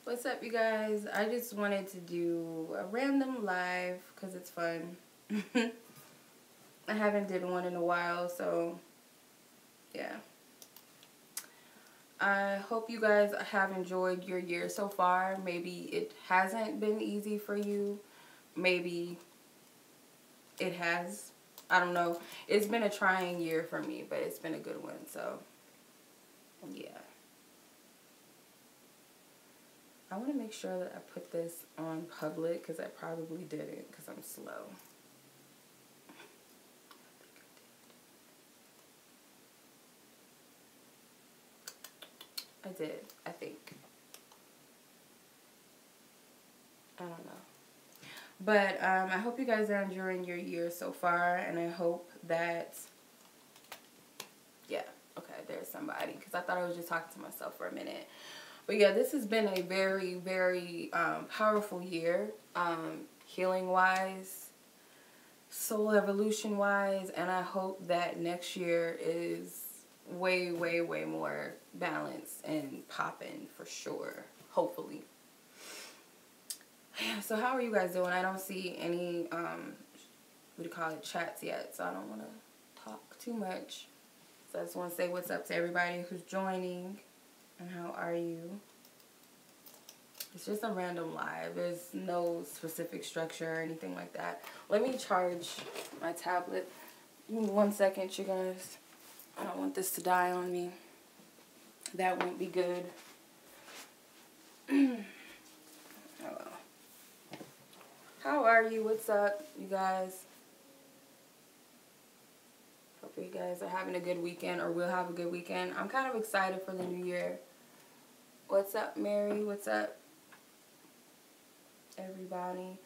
What's up, you guys? I just wanted to do a random live because it's fun. I haven't did one in a while, so yeah. I hope you guys have enjoyed your year so far. Maybe it hasn't been easy for you. Maybe it has. I don't know. It's been a trying year for me, but it's been a good one, so yeah. I want to make sure that I put this on public because I probably didn't because I'm slow. I did, I think. I don't know. But I hope you guys are enjoying your year so far, and I hope that, yeah, okay, there's somebody, because I thought I was just talking to myself for a minute. But yeah, this has been a very, very powerful year, healing-wise, soul evolution-wise, and I hope that next year is way, way, way more balanced and popping for sure, hopefully. Yeah, so how are you guys doing? I don't see any, what do you call it, chats yet, so I don't want to talk too much. So I just want to say what's up to everybody who's joining, and how are you? It's just a random live. There's no specific structure or anything like that. Let me charge my tablet. Give me 1 second, you guys. I don't want this to die on me. That won't be good. Oh well. How are you? What's up, you guys? Hope you guys are having a good weekend, or will have a good weekend. I'm kind of excited for the new year. What's up, Mary? What's up, everybody?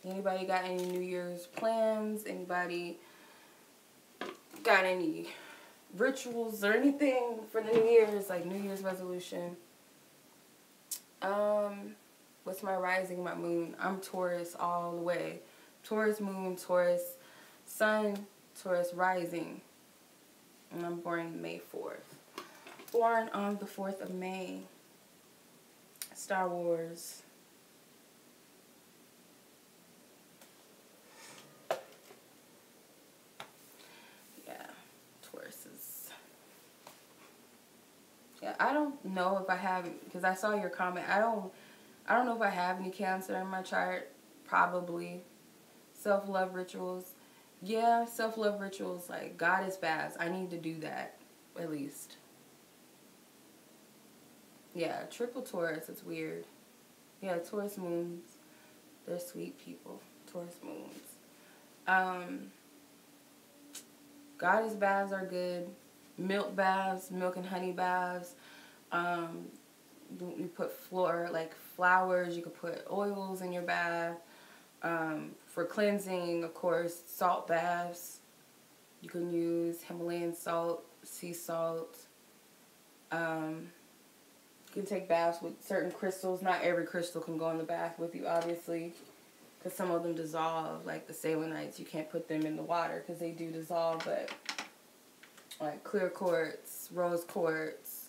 Anybody got any New Year's plans? Anybody got any rituals or anything for the New Year's, like New Year's resolution? What's my rising, my moon? I'm Taurus all the way. Taurus moon, Taurus sun, Taurus rising. And I'm born May 4th. Born on the 4th of May. Star Wars. Yeah, Taurus is... Yeah, I don't know if I have, because I saw your comment. I don't know if I have any Cancer in my chart. Probably. Self-love rituals. Yeah, self-love rituals, like goddess baths. I need to do that, at least. Yeah, triple Taurus, it's weird. Yeah, Taurus moons. They're sweet people. Taurus moons. Goddess baths are good. Milk baths, milk and honey baths. You put flowers. You could put oils in your bath. For cleansing, of course, salt baths. You can use Himalayan salt, sea salt. You can take baths with certain crystals. Not every crystal can go in the bath with you, obviously, because some of them dissolve, like the selenite. You can't put them in the water because they do dissolve, but like clear quartz, rose quartz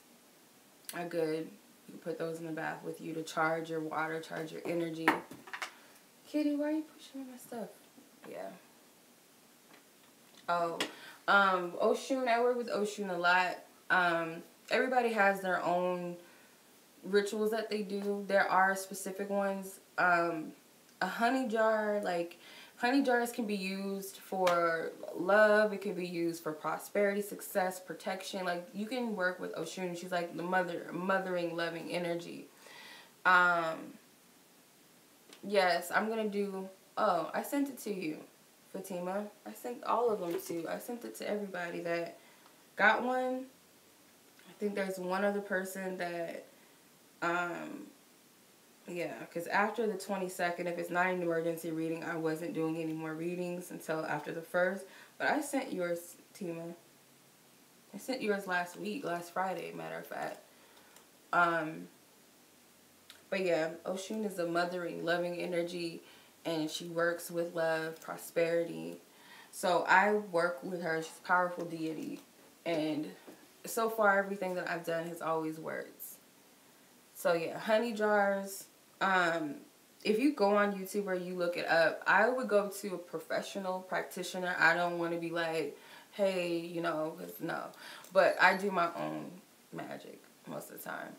are good. You can put those in the bath with you to charge your water, charge your energy. Kitty, why are you pushing my stuff? Yeah. Oh, Oshun, I work with Oshun a lot. Everybody has their own rituals that they do. There are specific ones. A honey jar, like, honey jars can be used for love. It can be used for prosperity, success, protection. Like, you can work with Oshun. She's like the mothering, loving energy. Yes, I'm going to do... Oh, I sent it to you, Fatima. I sent all of them to... I sent it to everybody that got one. I think there's one other person that... Yeah, because after the 22nd, if it's not an emergency reading, I wasn't doing any more readings until after the 1st. But I sent yours, Tima. I sent yours last week, last Friday, matter of fact. But yeah, Oshun is a mothering, loving energy, and she works with love, prosperity. So I work with her. She's a powerful deity. And so far, everything that I've done has always worked. So yeah, honey jars. If you go on YouTube or you look it up, I would go to a professional practitioner. I don't want to be like, hey, you know, 'cause no. But I do my own magic most of the time.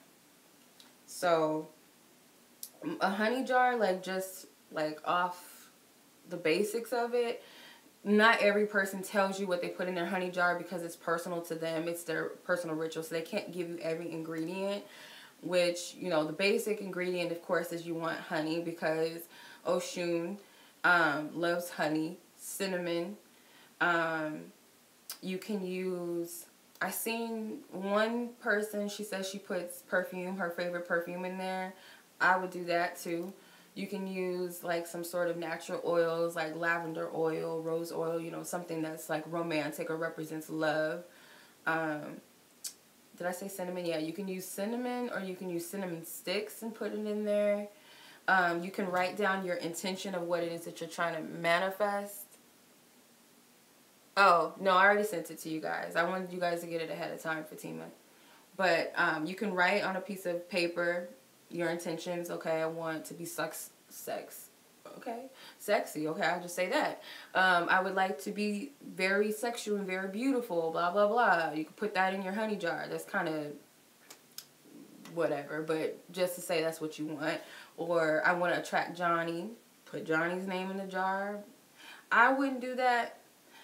So a honey jar, like just like off the basics of it, not every person tells you what they put in their honey jar because it's personal to them. It's their personal ritual. So they can't give you every ingredient, which, you know, the basic ingredient, of course, is you want honey because Oshun loves honey, cinnamon. You can use, I seen one person, she says she puts perfume, her favorite perfume in there. I would do that too. You can use like some sort of natural oils like lavender oil, rose oil, you know, something that's like romantic or represents love. Did I say cinnamon? Yeah, you can use cinnamon or you can use cinnamon sticks and put it in there. You can write down your intention of what it is that you're trying to manifest. Oh, no, I already sent it to you guys. I wanted you guys to get it ahead of time, Fatima. But you can write on a piece of paper your intentions. Okay, I want to be okay, sexy. Okay, I'll just say that. I would like to be very sexual and very beautiful, blah, blah, blah. You can put that in your honey jar. That's kind of whatever, but just to say that's what you want. Or I want to attract Johnny. Put Johnny's name in the jar. I wouldn't do that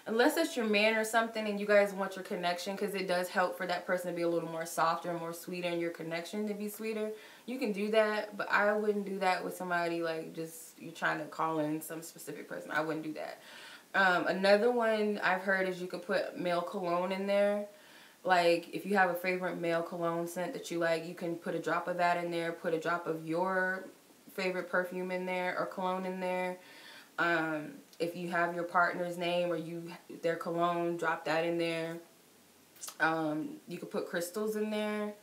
unless it's your man or something and you guys want your connection, because it does help for that person to be a little more softer, more sweeter, and your connection to be sweeter. You can do that, but I wouldn't do that with somebody like just you're trying to call in some specific person. I wouldn't do that. Another one I've heard is you could put male cologne in there. Like if you have a favorite male cologne scent that you like, you can put a drop of that in there, put a drop of your favorite perfume in there or cologne in there. If you have your partner's name or their cologne, drop that in there. You could put crystals in there.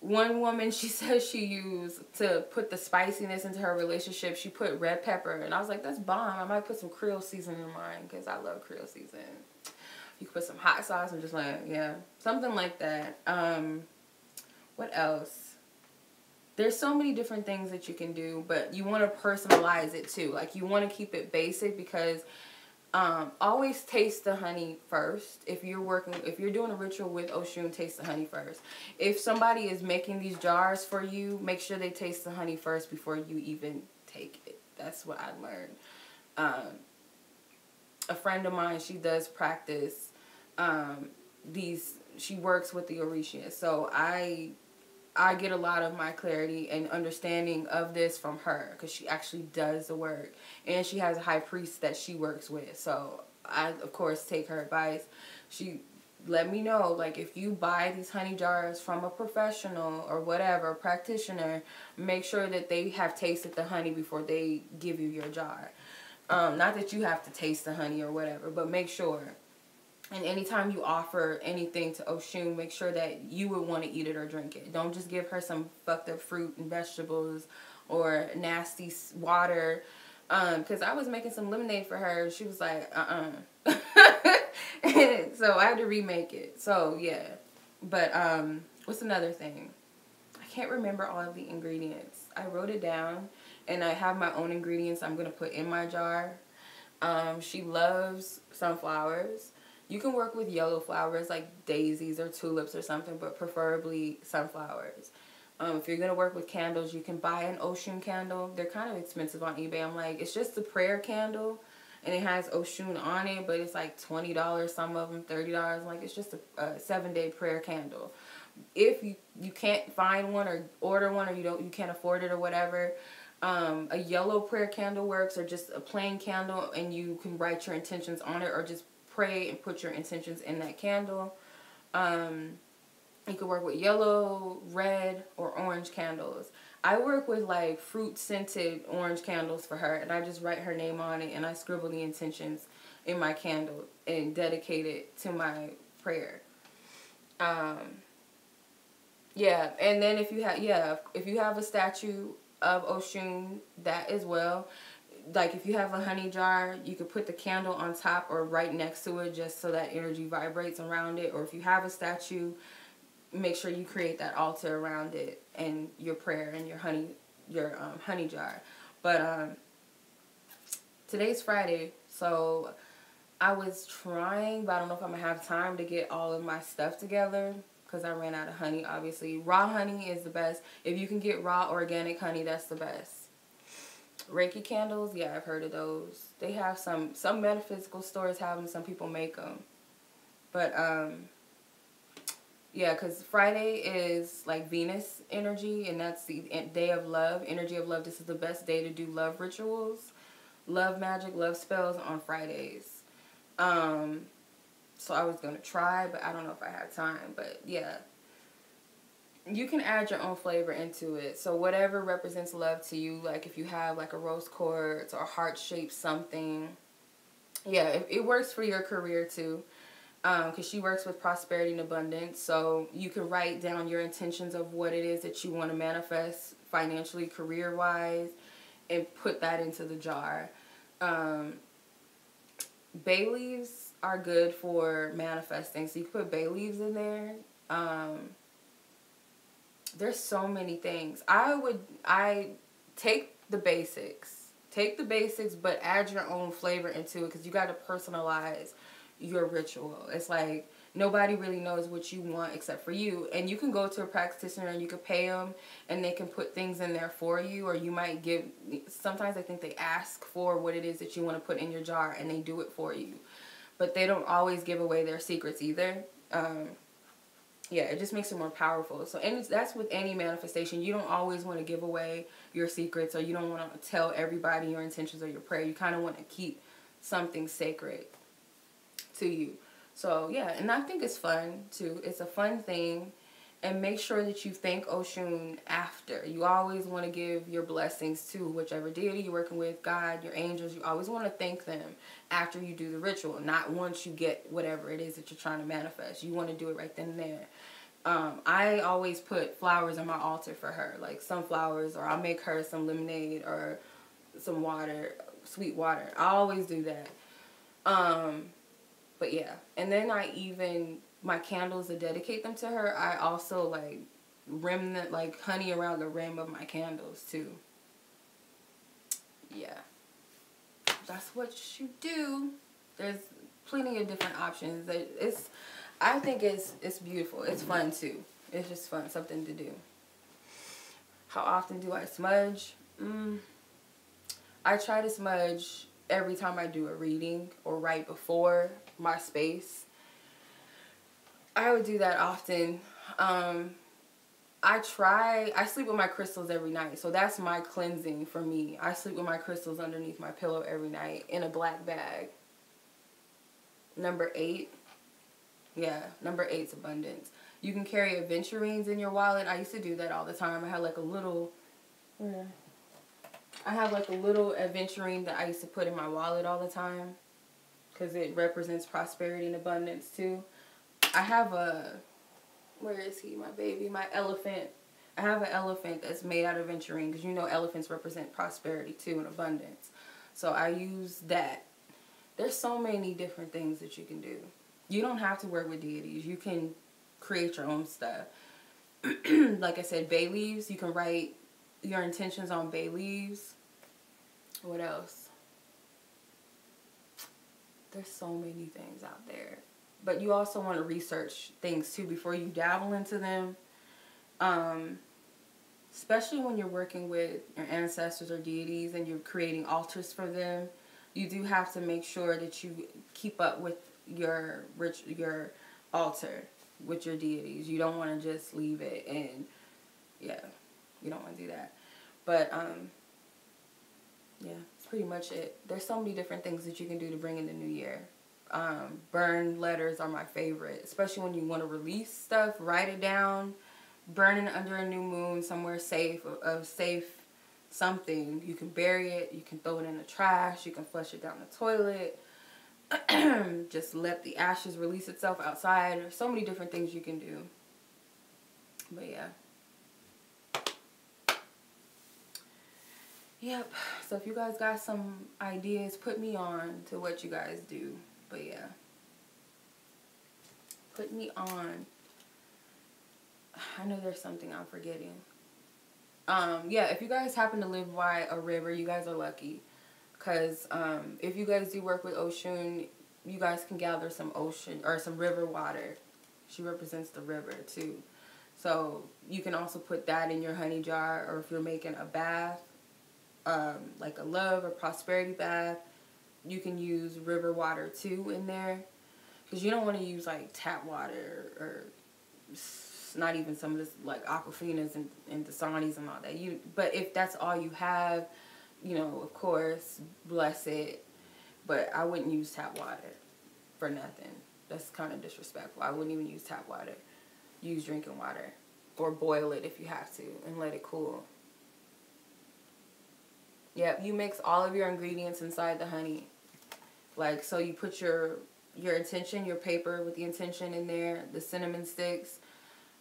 One woman, she says she used to put the spiciness into her relationship. She put red pepper, and I was like, that's bomb. I might put some Creole seasoning in mine because I love Creole seasoning. You could put some hot sauce and just like, yeah, something like that. What else? There's so many different things that you can do, but you want to personalize it too. Like you want to keep it basic because always taste the honey first. If you're doing a ritual with Oshun, taste the honey first. If somebody is making these jars for you, make sure they taste the honey first before you even take it. That's what I learned. A friend of mine, she does practice she works with the Orisha. So I get a lot of my clarity and understanding of this from her because she actually does the work. And she has a high priest that she works with. So I, of course, take her advice. She let me know, like, if you buy these honey jars from a professional or whatever, practitioner, make sure that they have tasted the honey before they give you your jar. Not that you have to taste the honey or whatever, but make sure. And anytime you offer anything to Oshun, make sure that you would want to eat it or drink it. Don't just give her some fucked up fruit and vegetables or nasty water. Because I was making some lemonade for her. She was like, so I had to remake it. So, yeah. But what's another thing? I can't remember all of the ingredients. I wrote it down. And I have my own ingredients I'm going to put in my jar. She loves sunflowers. You can work with yellow flowers like daisies or tulips or something, but preferably sunflowers. If you're going to work with candles, you can buy an Oshun candle. They're kind of expensive on eBay. I'm like, it's just a prayer candle, and it has Oshun on it, but it's like $20, some of them $30. I'm like, it's just a 7-day prayer candle. If you can't find one or order one, or you can't afford it or whatever, a yellow prayer candle works, or just a plain candle, and you can write your intentions on it, or just pray and put your intentions in that candle. You could work with yellow, red, or orange candles. I work with like fruit scented orange candles for her, and I just write her name on it, and I scribble the intentions in my candle and dedicate it to my prayer. Yeah, and then if you have a statue of Oshun, that as well. Like if you have a honey jar, you could put the candle on top or right next to it just so that energy vibrates around it. Or if you have a statue, make sure you create that altar around it and your prayer and your honey jar. But today's Friday, so I was trying, but I don't know if I'm going to have time to get all of my stuff together because I ran out of honey, obviously. Raw honey is the best. If you can get raw organic honey, that's the best. Reiki candles, yeah, I've heard of those. They have some metaphysical stores have them, some people make them. But, yeah, because Friday is like Venus energy, and that's the day of love, energy of love. This is the best day to do love rituals, love magic, love spells on Fridays. So I was going to try, but I don't know if I have time. But yeah, you can add your own flavor into it. So whatever represents love to you, like if you have like a rose quartz or heart-shaped something, yeah, it works for your career too. Because she works with prosperity and abundance. So you can write down your intentions of what it is that you want to manifest financially, career-wise, and put that into the jar. Bay leaves are good for manifesting. So you can put bay leaves in there. There's so many things. I take the basics. Take the basics, but add your own flavor into it because you got to personalize your ritual. It's like nobody really knows what you want except for you, and you can go to a practitioner and you can pay them and they can put things in there for you, or you might give, sometimes I think they ask for what it is that you want to put in your jar and they do it for you, but they don't always give away their secrets either. Yeah, it just makes it more powerful. So, and that's with any manifestation. You don't always want to give away your secrets, or you don't want to tell everybody your intentions or your prayer. You kind of want to keep something sacred to you. So yeah, and I think it's fun too. It's a fun thing. And make sure that you thank Oshun after. You always want to give your blessings to whichever deity you're working with, God, your angels. You always want to thank them after you do the ritual, not once you get whatever it is that you're trying to manifest. You want to do it right then and there. I always put flowers on my altar for her, like sunflowers, or I'll make her some lemonade or some water, sweet water. I always do that. But yeah, and then my candles to dedicate them to her, I also like rim them, like honey around the rim of my candles too. Yeah, that's what you do. There's plenty of different options. I think it's beautiful. It's fun too. It's just fun, something to do. How often do I smudge? I try to smudge every time I do a reading or right before my space. I would do that often. I sleep with my crystals every night. So that's my cleansing for me. I sleep with my crystals underneath my pillow every night in a black bag. Number 8. Yeah, number 8's abundance. You can carry aventurines in your wallet. I used to do that all the time. I had like a little aventurine that I used to put in my wallet all the time because it represents prosperity and abundance too. I have where is he, my baby, my elephant. I have an elephant that's made out of aventurine because you know elephants represent prosperity too and abundance. So I use that. There's so many different things that you can do. You don't have to work with deities. You can create your own stuff. Like I said, bay leaves. You can write your intentions on bay leaves. What else? There's so many things out there. But you also want to research things too before you dabble into them. Especially when you're working with your ancestors or deities and you're creating altars for them. You do have to make sure that you keep up with your altar with your deities. You don't want to just leave it, and yeah, you don't want to do that. But yeah, that's pretty much it. There's so many different things that you can do to bring in the new year. Burn letters are my favorite, especially when you want to release stuff. Write it down, burn it under a new moon somewhere safe, safe something. You can bury it, you can throw it in the trash, you can flush it down the toilet. Just let the ashes release itself outside. There's so many different things you can do. But yeah. Yep. So if you guys got some ideas, put me on to what you guys do. But yeah. Put me on. I know there's something I'm forgetting. Yeah, if you guys happen to live by a river, you guys are lucky. Because if you guys do work with Oshun, you guys can gather some ocean or some river water. She represents the river too. So you can also put that in your honey jar, or if you're making a bath, like a love or prosperity bath, you can use river water too in there. Because you don't want to use like tap water or not even some of this like Aquafinas and Dasanis and all that. But if that's all you have, you know, of course, bless it. But I wouldn't use tap water for nothing. That's kind of disrespectful. I wouldn't even use tap water. Use drinking water. Or boil it if you have to and let it cool. Yep, you mix all of your ingredients inside the honey. Like, so you put your intention, your paper with the intention in there, the cinnamon sticks,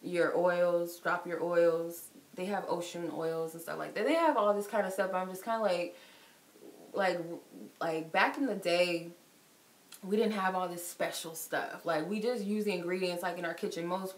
your oils, drop your oils. They have ocean oils and stuff like that. They have all this kind of stuff. I'm just kind of like back in the day, we didn't have all this special stuff. Like, we just use the ingredients like in our kitchen. Most,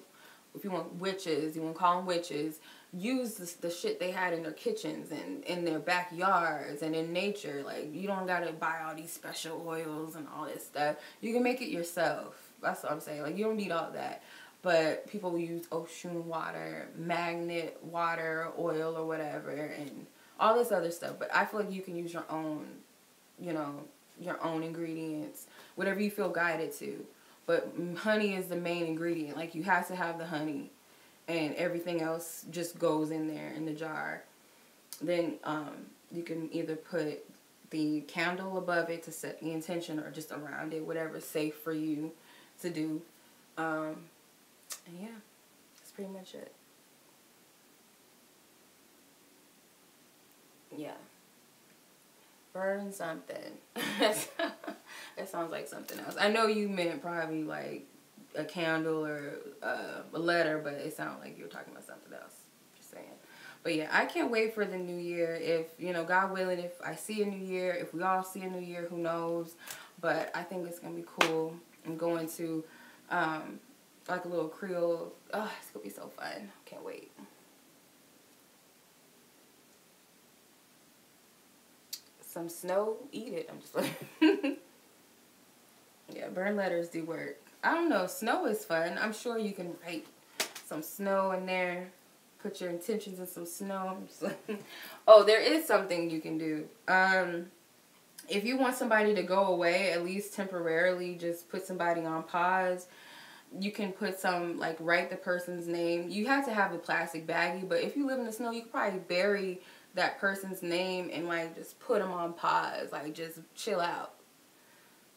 if you want witches, you want to call them witches, use the shit they had in their kitchens and in their backyards and in nature. Like, you don't got to buy all these special oils and all this stuff. You can make it yourself. That's what I'm saying. Like, you don't need all that. But people use Oshun water, magnet water, oil, or whatever, and all this other stuff. But I feel like you can use your own, you know, your own ingredients, whatever you feel guided to. But honey is the main ingredient. Like, you have to have the honey, and everything else just goes in there in the jar. Then you can either put the candle above it to set the intention, or just around it, whatever's safe for you to do. And yeah, that's pretty much it. Yeah. Burn something. That sounds like something else. I know you meant probably like a candle or a letter, but it sounded like you were talking about something else. Just saying. But yeah, I can't wait for the new year. If, you know, God willing, if I see a new year, if we all see a new year, who knows? But I think it's going to be cool. I'm going to like a little Creole. Oh, it's going to be so fun. Can't wait. Some snow, eat it. I'm just like, yeah, burn letters do work. I don't know, snow is fun. I'm sure you can write some snow in there. Put your intentions in some snow. I'm just like, oh, there is something you can do. If you want somebody to go away, at least temporarily, just put somebody on pause. You can put some, like, write the person's name. You have to have a plastic baggie, but if you live in the snow, you could probably bury that person's name and, like, just put them on pause. Like, just chill out.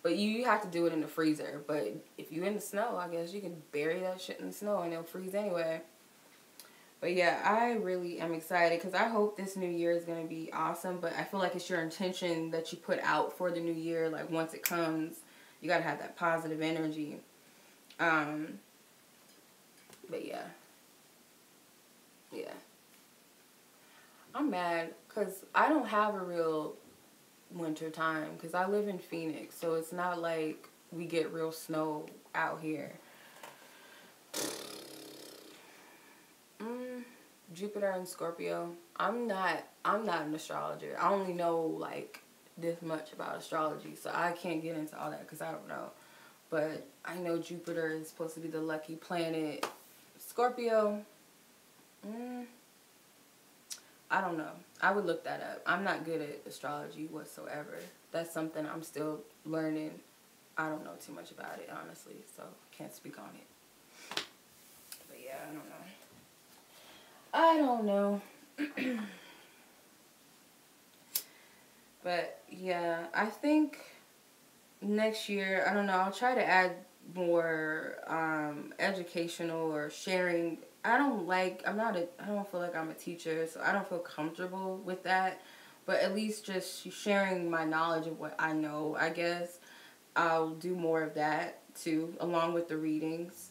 But you have to do it in the freezer. But if you're in the snow, I guess you can bury that shit in the snow and it'll freeze anyway. But yeah, I really am excited because I hope this new year is going to be awesome. But I feel like it's your intention that you put out for the new year. Like, once it comes, you got to have that positive energy. But yeah. Yeah. I'm mad because I don't have a real winter time because I live in Phoenix, so it's not like we get real snow out here. Jupiter and Scorpio. I'm not an astrologer. I only know like this much about astrology, so I can't get into all that because I don't know. But I know Jupiter is supposed to be the lucky planet. Scorpio, I don't know. I would look that up. I'm not good at astrology whatsoever. That's something I'm still learning. I don't know too much about it, honestly, so can't speak on it. But yeah, I don't know. But yeah, I think next year, I don't know, I'll try to add more educational or sharing. I don't feel like I'm a teacher, so I don't feel comfortable with that. But at least just sharing my knowledge of what I know, I guess. I'll do more of that too, along with the readings.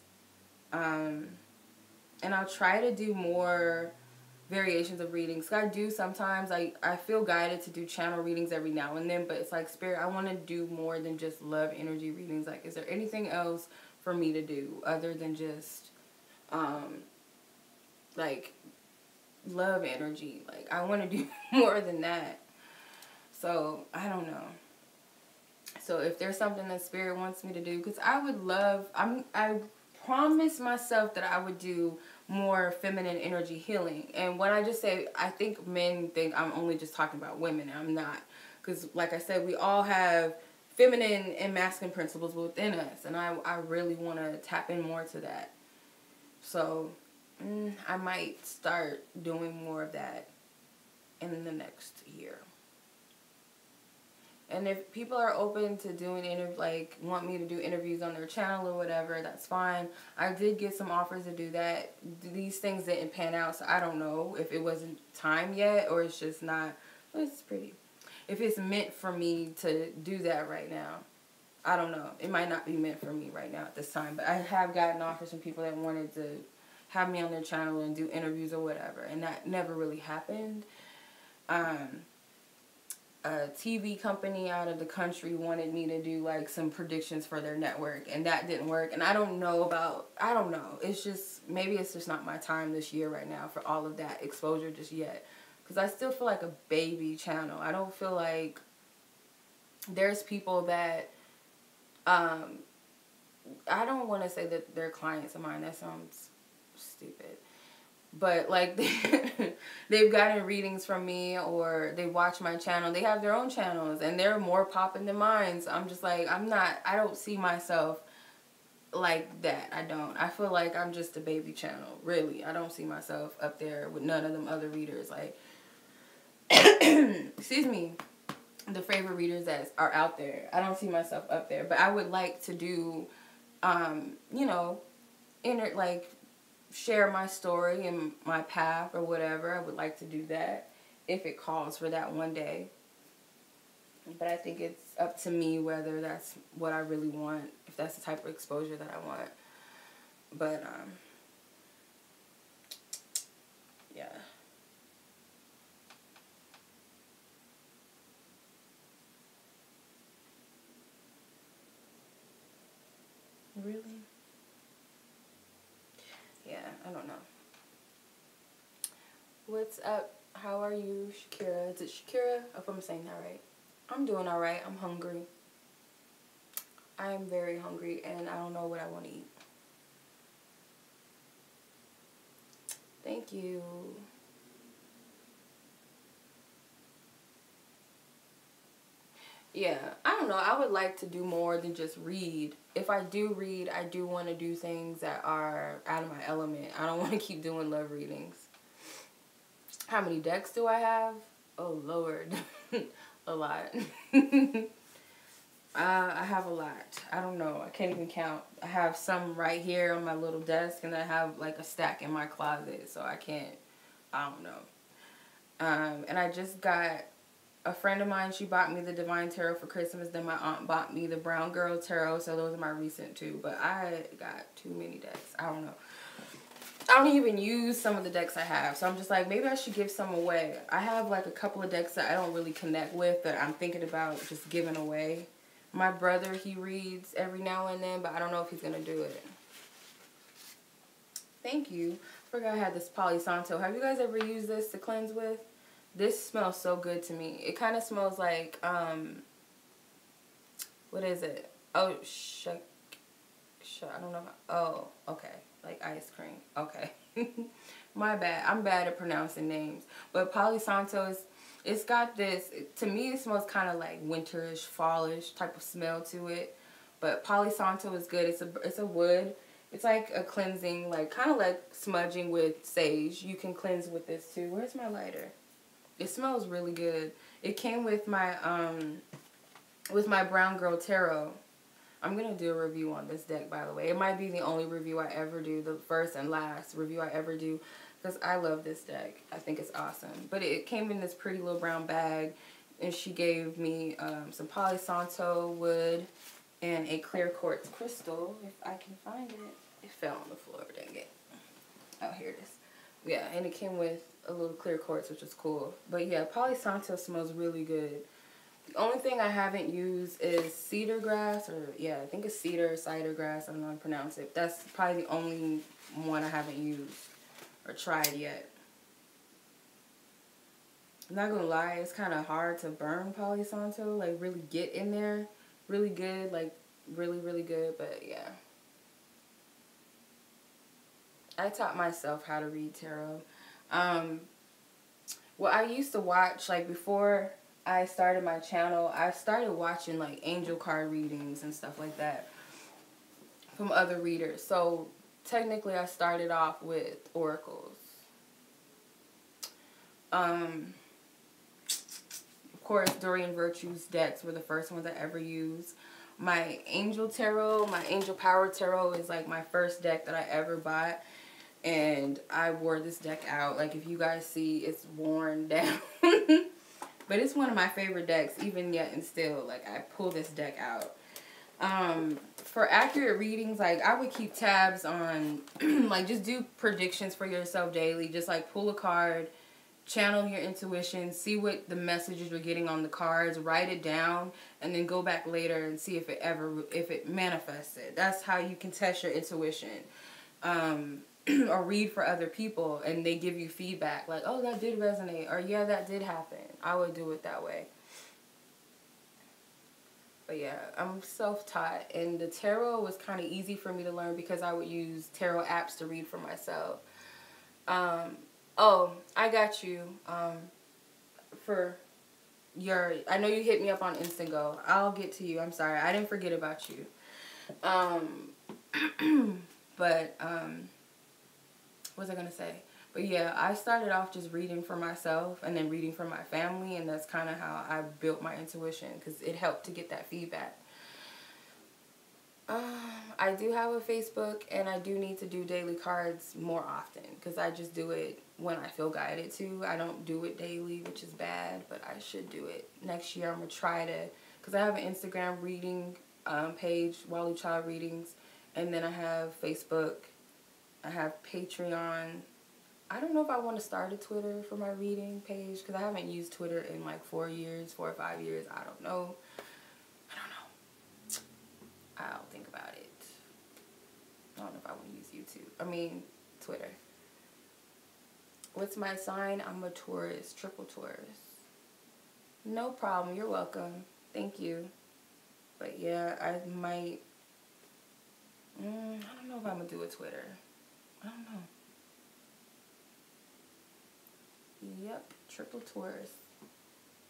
And I'll try to do more variations of readings. I do sometimes, I feel guided to do channel readings every now and then, but it's like, Spirit, I want to do more than just love energy readings. Like, is there anything else for me to do other than just like, love energy. Like, I want to do more than that. So, I don't know. So, if there's something that Spirit wants me to do, because I would love, I promised myself that I would do more feminine energy healing. And when I just say, I think men think I'm only just talking about women. I'm not. Because, like I said, we all have feminine and masculine principles within us. And I really want to tap in more to that. So, I might start doing more of that in the next year. And if people are open to doing want me to do interviews on their channel or whatever, that's fine. I did get some offers to do that. These things didn't pan out, so I don't know if it wasn't time yet or it's just not. Well, it's pretty. If it's meant for me to do that right now, I don't know. It might not be meant for me right now at this time, but I have gotten offers from people that wanted to have me on their channel and do interviews or whatever, and that never really happened. A TV company out of the country wanted me to do like some predictions for their network, and that didn't work. And I don't know. It's just, maybe it's just not my time this year right now for all of that exposure just yet. Because I still feel like a baby channel. I don't feel like there's people that, I don't want to say that they're clients of mine. That sounds stupid. But, like, they've gotten readings from me, or they watch my channel. They have their own channels, and they're more popping than mine. So I'm just like, I don't see myself like that. I don't. I feel like I'm just a baby channel, really. I don't see myself up there with none of them other readers. Like, excuse me, the favorite readers that are out there. I don't see myself up there. But I would like to do, share my story and my path or whatever. I would like to do that if it calls for that one day. But I think it's up to me whether that's what I really want, if that's the type of exposure that I want. But, yeah. Really? Yeah, I don't know. What's up? How are you, Shakira? Is it Shakira? I hope I'm saying that right. I'm doing alright. I'm hungry. I am very hungry, and I don't know what I want to eat. Thank you. Yeah, I don't know. I would like to do more than just read. If I do read, I do want to do things that are out of my element. I don't want to keep doing love readings. How many decks do I have? Oh, Lord. A lot. I have a lot. I don't know. I can't even count. I have some right here on my little desk, and I have like a stack in my closet, so I don't know. And I just got, a friend of mine, she bought me the Divine Tarot for Christmas. Then my aunt bought me the Brown Girl Tarot. So those are my recent two. But I got too many decks. I don't know. I don't even use some of the decks I have. So I'm just like, maybe I should give some away. I have like a couple of decks that I don't really connect with that I'm thinking about just giving away. My brother, he reads every now and then, but I don't know if he's going to do it. Thank you. I forgot I had this Palo Santo. Have you guys ever used this to cleanse with? This smells so good to me. It kind of smells like, what is it? Oh, I don't know. Oh, okay. Like ice cream. Okay. My bad. I'm bad at pronouncing names. But Palo Santo it's got this, to me it smells kind of like winterish, fallish type of smell to it. But Palo Santo is good. It's a wood. It's like a cleansing, like kind of like smudging with sage. You can cleanse with this too. Where's my lighter? It smells really good. It came with my Brown Girl Tarot. I'm going to do a review on this deck, by the way. It might be the only review I ever do, the first and last review I ever do, because I love this deck. I think it's awesome. But it came in this pretty little brown bag, and she gave me some Palo Santo wood and a clear quartz crystal, if I can find it. It fell on the floor, dang it. Oh, here it is. Yeah, and it came with a little clear quartz, which is cool. But yeah, Palo Santo smells really good. The only thing I haven't used is cedar grass, or yeah, I think it's cider grass. I don't know how to pronounce it. That's probably the only one I haven't used, or tried yet. I'm not gonna lie, it's kind of hard to burn Palo Santo, like really get in there really good, like really, really good, but yeah. I taught myself how to read tarot. Well, I used to watch, like before I started my channel, I started watching like angel card readings and stuff like that from other readers. So technically I started off with oracles. Of course, Doreen Virtue's decks were the first ones I ever used. My Angel Tarot, my Angel Power Tarot is like my first deck that I ever bought. And I wore this deck out. Like, if you guys see, it's worn down. But it's one of my favorite decks, even yet and still. Like, I pull this deck out. For accurate readings, like, I would keep tabs on, like, just do predictions for yourself daily. Just, like, pull a card, channel your intuition, see what the messages you're getting on the cards, write it down, and then go back later and see if it manifested. That's how you can test your intuition. Or read for other people and they give you feedback like, oh, that did resonate, or yeah, that did happen. I would do it that way. But yeah, I'm self-taught, and the tarot was kind of easy for me to learn because I would use tarot apps to read for myself. Oh, I got you. For your, I know you hit me up on Instago. I'll get to you. I'm sorry, I didn't forget about you. But what was I gonna say? But yeah, I started off just reading for myself and then reading for my family, and that's kind of how I built my intuition because it helped to get that feedback. I do have a Facebook, and I do need to do daily cards more often because I just do it when I feel guided to. I don't do it daily, which is bad, but I should do it. Next year, I'm going to try to, because I have an Instagram reading page, Walu Child Readings, and then I have Facebook. I have Patreon. I don't know if I want to start a Twitter for my reading page because I haven't used Twitter in like 4 or 5 years. I don't know. I'll think about it. I don't know if I want to use YouTube. I mean, Twitter. What's my sign? I'm a Taurus, triple Taurus. No problem. You're welcome. Thank you. But yeah, I might. I don't know if I'm going to do a Twitter. I don't know. Yep, triple Taurus.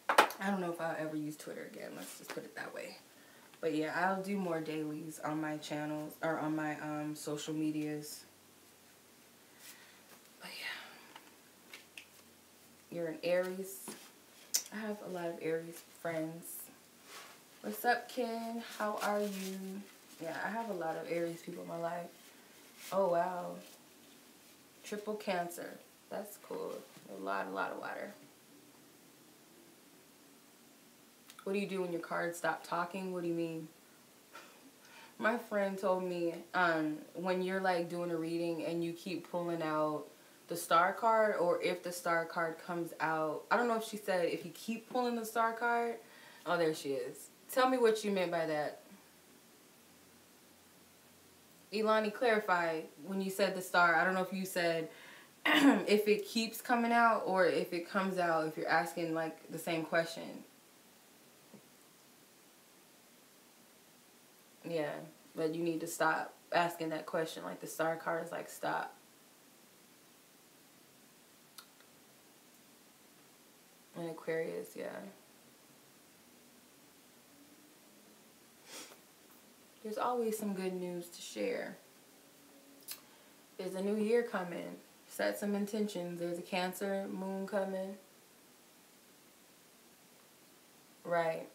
I don't know if I'll ever use Twitter again. Let's just put it that way. But yeah, I'll do more dailies on my channels or on my social medias. But yeah, you're an Aries. I have a lot of Aries friends. What's up, Ken? How are you? Yeah, I have a lot of Aries people in my life. Oh wow, triple Cancer. That's cool. A lot of water. What do you do when your cards stop talking? What do you mean? My friend told me when you're like doing a reading and you keep pulling out the star card, or if the star card comes out, I don't know if she said if you keep pulling the star card. Oh, there she is. Tell me what you meant by that. Ilani, clarify when you said the star. I don't know if you said if it keeps coming out or if it comes out, if you're asking like the same question. Yeah, but you need to stop asking that question. Like the star card is like, stop. And Aquarius, yeah. There's always some good news to share. There's a new year coming. Set some intentions. There's a Cancer moon coming. Right.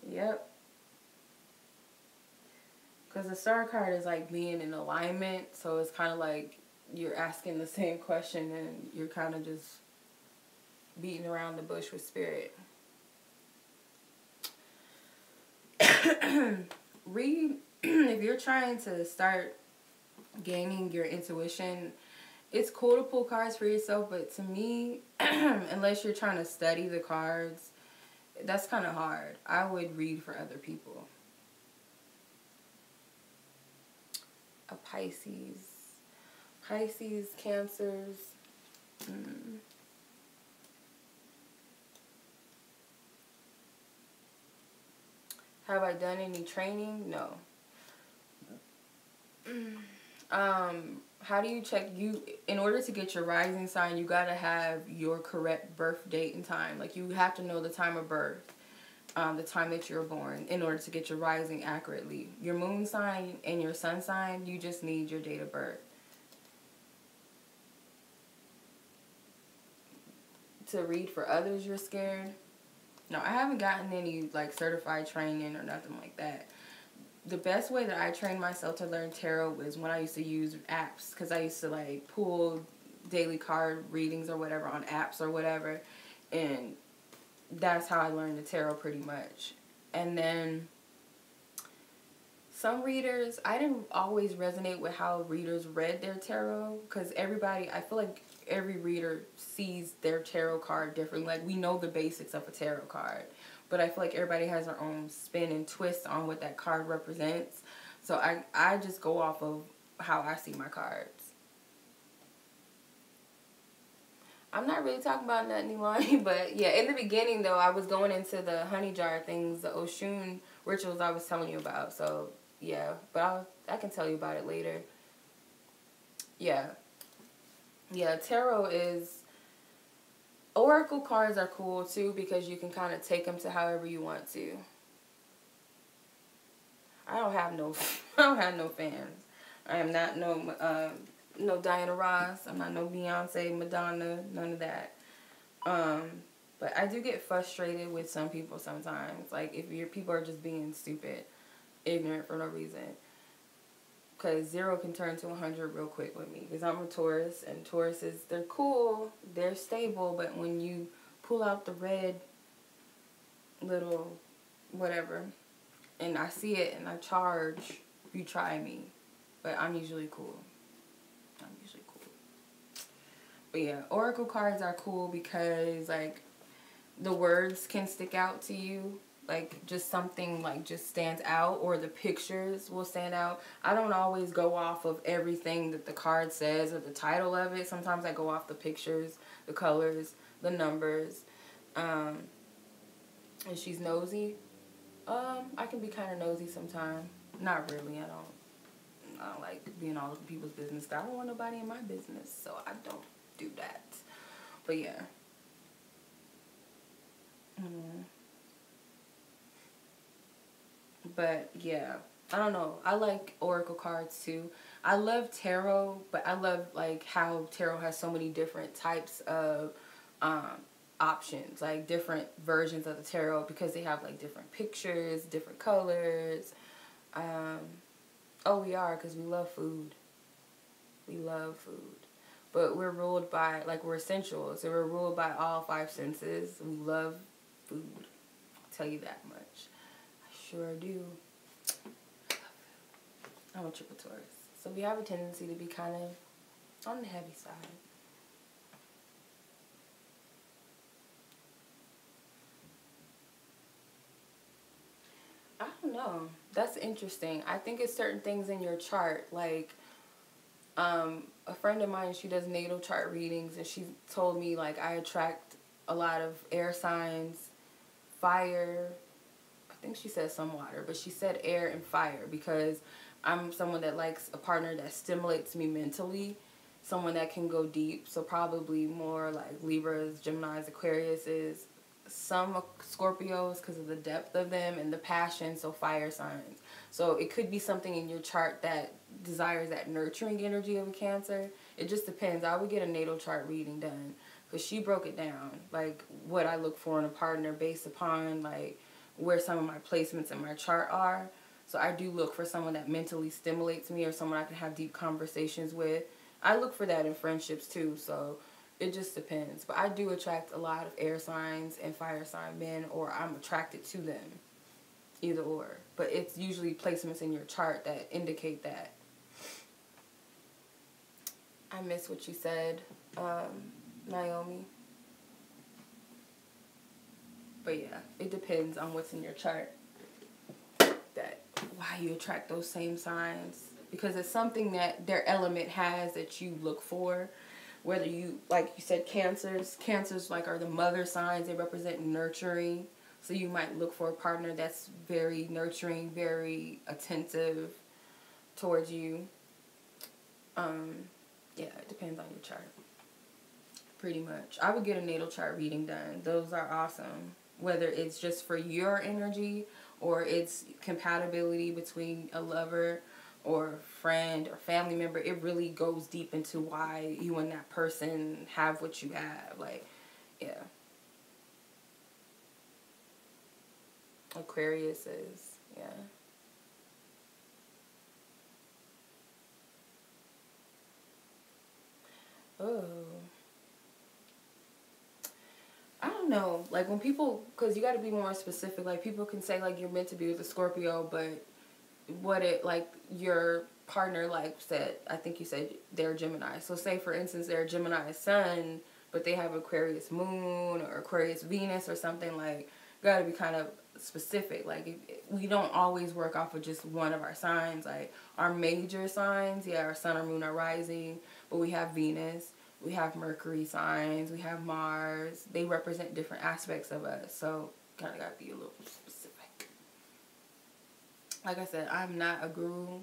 Yep. Because the star card is like being in alignment. So it's kind of like you're asking the same question and you're kind of just beating around the bush with spirit. Read, if you're trying to start gaining your intuition, it's cool to pull cards for yourself, but to me, unless you're trying to study the cards, that's kind of hard. I would read for other people. A Pisces. Pisces, Cancers. Mm. Have I done any training? No. How do you check in order to get your rising sign, you gotta have your correct birth date and time. Like, you have to know the time of birth, the time that you were born, in order to get your rising accurately. Your moon sign and your sun sign, you just need your date of birth. To read for others, you're scared? No, I haven't gotten any, like, certified training or nothing like that. The best way that I trained myself to learn tarot was when I used to use apps, because I used to, like, pull daily card readings or whatever on apps or whatever, and that's how I learned the tarot pretty much. And then some readers, I didn't always resonate with how readers read their tarot, because I feel like every reader sees their tarot card differently. Like, we know the basics of a tarot card, but I feel like everybody has their own spin and twist on what that card represents. So I just go off of how I see my cards. I'm not really talking about nothing, Elani, but yeah, in the beginning, though, I was going into the honey jar things, the Oshun rituals I was telling you about. So, yeah, but I can tell you about it later. Yeah. Yeah, tarot is... Oracle cards are cool, too, because you can kind of take them to however you want to. I don't have no fans. I am not no Diana Ross. I'm not no Beyonce, Madonna, none of that. But I do get frustrated with some people sometimes. Like, if your people are just being stupid, ignorant for no reason. Because 0 can turn to 100 real quick with me. Because I'm a Taurus, and Tauruses, they're cool, they're stable, but when you pull out the red little whatever, and I see it and I charge, you try me. But I'm usually cool. But yeah, oracle cards are cool because, like, the words can stick out to you. Like, just something, like, just stands out, or the pictures will stand out. I don't always go off of everything that the card says or the title of it. Sometimes I go off the pictures, the colors, the numbers. And she's nosy. I can be kind of nosy sometimes. Not really. I don't like being all over people's business. I don't want nobody in my business, so I don't do that. But yeah. But yeah, I don't know. I like oracle cards too. I love tarot, but I love, like, how tarot has so many different types of options, like different versions of the tarot, because they have, like, different pictures, different colors. Oh, we are, because we love food. We love food. But we're ruled by, like, we're sensual, so we're ruled by all 5 senses. We love food. I'll tell you that much. I sure do. I'm a triple Taurus. So we have a tendency to be kind of on the heavy side. I don't know. That's interesting. I think it's certain things in your chart. Like, a friend of mine, she does natal chart readings, and she told me, like, I attract a lot of air signs, fire. I think she said some water, but she said air and fire because I'm someone that likes a partner that stimulates me mentally, someone that can go deep. So probably more like Libras, Geminis, Aquariuses, some Scorpios because of the depth of them and the passion, so fire signs. So it could be something in your chart that desires that nurturing energy of a Cancer. It just depends. I would get a natal chart reading done because she broke it down, like what I look for in a partner based upon, like, where some of my placements in my chart are. So I do look for someone that mentally stimulates me or someone I can have deep conversations with. I look for that in friendships too, so it just depends. But I do attract a lot of air signs and fire sign men, or I'm attracted to them. Either or. But it's usually placements in your chart that indicate that. I miss what you said, Naomi. But yeah, it depends on what's in your chart. That why you attract those same signs. because it's something that their element has that you look for. Whether you, like you said, cancers like are the mother signs. They represent nurturing. So you might look for a partner that's very nurturing, very attentive towards you. Yeah, it depends on your chart. Pretty much. I would get a natal chart reading done. Those are awesome. Whether it's just for your energy or it's compatibility between a lover or friend or family member, it really goes deep into why you and that person have what you have. Like, yeah. Aquarius is, yeah. Oh. I don't know. Like when people, because you got to be more specific. Like people can say like you're meant to be with a Scorpio, but what it, like your partner, like said, I think you said they're Gemini. So say for instance they're a Gemini sun, but they have Aquarius moon or Aquarius Venus or something. Like got to be kind of specific. Like we don't always work off of just one of our signs. Like our major signs, yeah, our sun or moon are rising, but we have Venus, we have Mercury signs, we have Mars. They represent different aspects of us. So kind of got to be a little specific. Like I said, I'm not a guru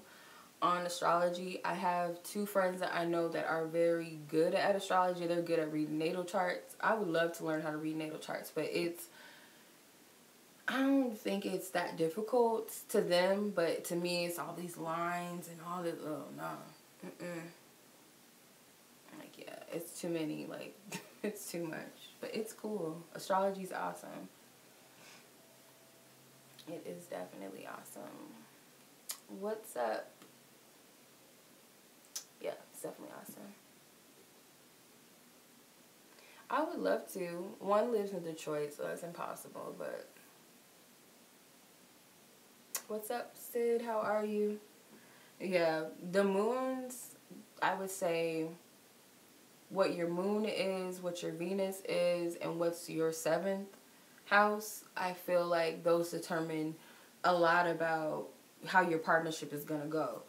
on astrology. I have two friends that I know that are very good at astrology. They're good at reading natal charts. I would love to learn how to read natal charts, but I don't think it's that difficult to them, but to me it's all these lines and all this, oh no. Like, yeah, it's too many, like, it's too much. But it's cool. Astrology's awesome. It is definitely awesome. What's up? Yeah, it's definitely awesome. I would love to. One lives in Detroit, so that's impossible, but... What's up, Sid? How are you? Yeah, the moons, I would say what your moon is, what your Venus is, and what's your 7th house. I feel like those determine a lot about how your partnership is going to go.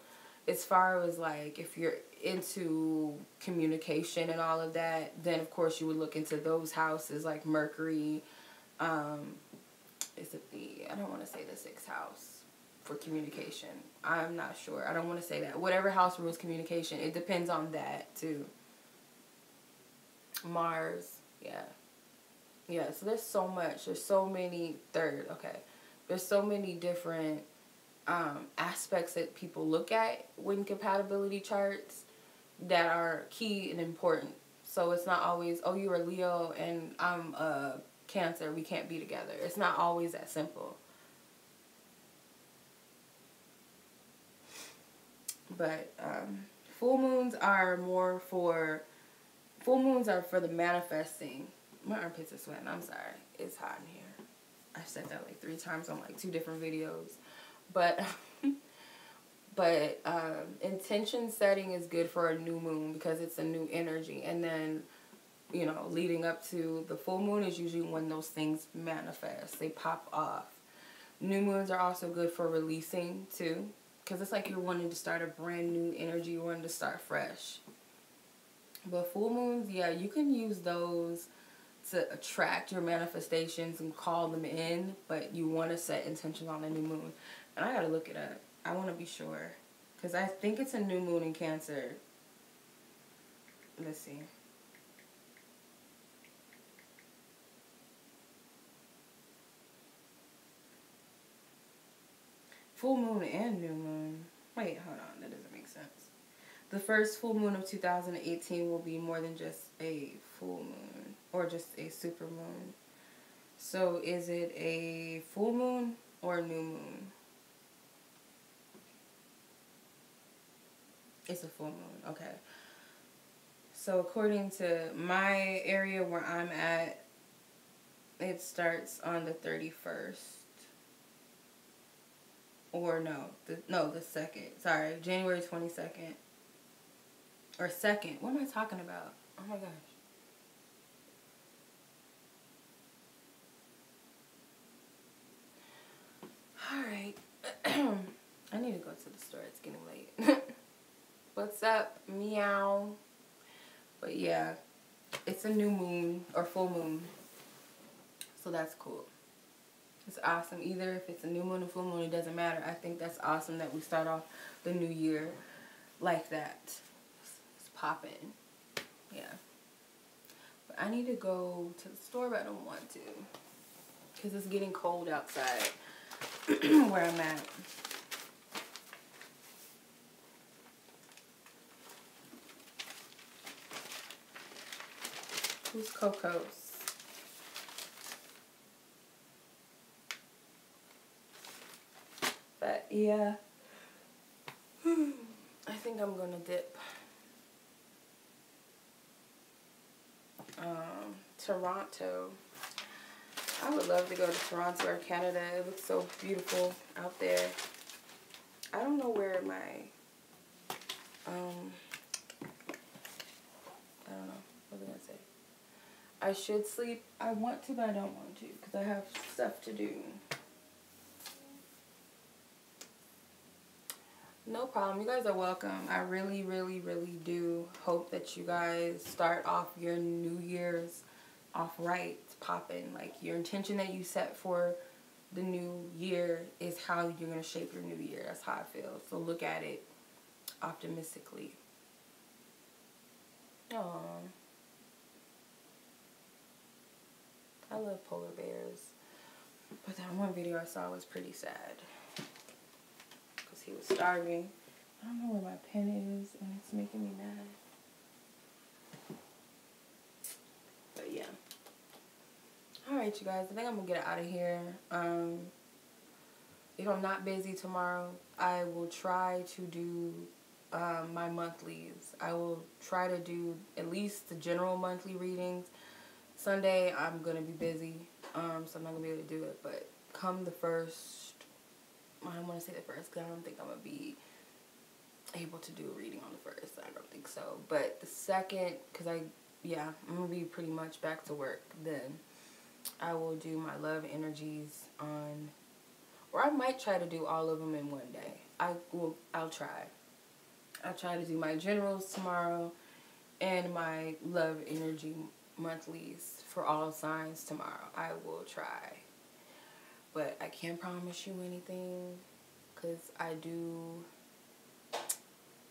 As far as like if you're into communication and all of that, then of course you would look into those houses like Mercury. Is it I don't want to say the 6th house for communication. I'm not sure. I don't want to say that. Whatever house rules communication, it depends on that too. Mars, yeah. Yeah, so there's so much. There's so many, okay. There's so many different aspects that people look at when compatibility charts that are key and important. So it's not always, oh, you're a Leo and I'm a Cancer, we can't be together. It's not always that simple. But full moons are for the manifesting. My armpits are sweating. I'm sorry. It's hot in here. I've said that like 3 times on like 2 different videos. But intention setting is good for a new moon because it's a new energy. And then, you know, leading up to the full moon is usually when those things manifest. They pop off. New moons are also good for releasing too. Because it's like you're wanting to start a brand new energy. You're wanting to start fresh. But full moons, yeah, you can use those to attract your manifestations and call them in. But you want to set intentions on a new moon. And I got to look it up. I want to be sure. Because I think it's a new moon in Cancer. Let's see. Full moon and new moon. Wait, hold on. That doesn't make sense. The first full moon of 2018 will be more than just a full moon. Or just a super moon. So is it a full moon or a new moon? It's a full moon. Okay. So according to my area where I'm at, it starts on the 31st. Or no, the 2nd. Sorry, January 22nd. Or 2nd. What am I talking about? Oh my gosh. Alright. I need to go to the store. It's getting late. What's up? Meow. But yeah, it's a new moon or full moon. So that's cool. It's awesome. Either if it's a new moon or full moon, it doesn't matter. I think that's awesome that we start off the new year like that. It's popping. Yeah. But I need to go to the store, but I don't want to. Because it's getting cold outside where I'm at. Who's Cocos? But yeah. I think I'm gonna dip. Toronto. I would love to go to Toronto or Canada. It looks so beautiful out there. I don't know where my, I don't know. What was I gonna say? I should sleep. I want to, but I don't want to because I have stuff to do. No problem. You guys are welcome. I really, really, really do hope that you guys start off your New Year's off right, popping. Like, your intention that you set for the new year is how you're going to shape your new year. That's how I feel. So look at it optimistically. Aww. I love polar bears. But that one video I saw was pretty sad. He was starving. I don't know where my pen is, and it's making me mad. But yeah. Alright, you guys. I think I'm going to get out of here. If I'm not busy tomorrow, I will try to do my monthlies. I will try to do at least the general monthly readings. Sunday, I'm going to be busy, so I'm not going to be able to do it. But come the first, I don't want to say the first because I don't think I'm going to be able to do a reading on the first. I don't think so. But the second, because I'm going to be pretty much back to work then. I will do my love energies on, or I might try to do all of them in one day. I'll try. I'll try to do my generals tomorrow and my love energy monthlies for all signs tomorrow. I will try. But I can't promise you anything because I do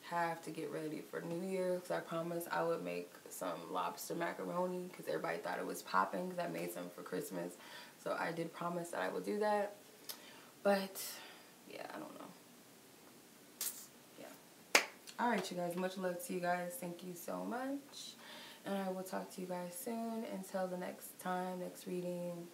have to get ready for New Year. Because I promised I would make some lobster macaroni because everybody thought it was popping because I made some for Christmas. So I did promise that I would do that. But, yeah, I don't know. Yeah. Alright, you guys. Much love to you guys. Thank you so much. And I will talk to you guys soon. Until the next time, next reading.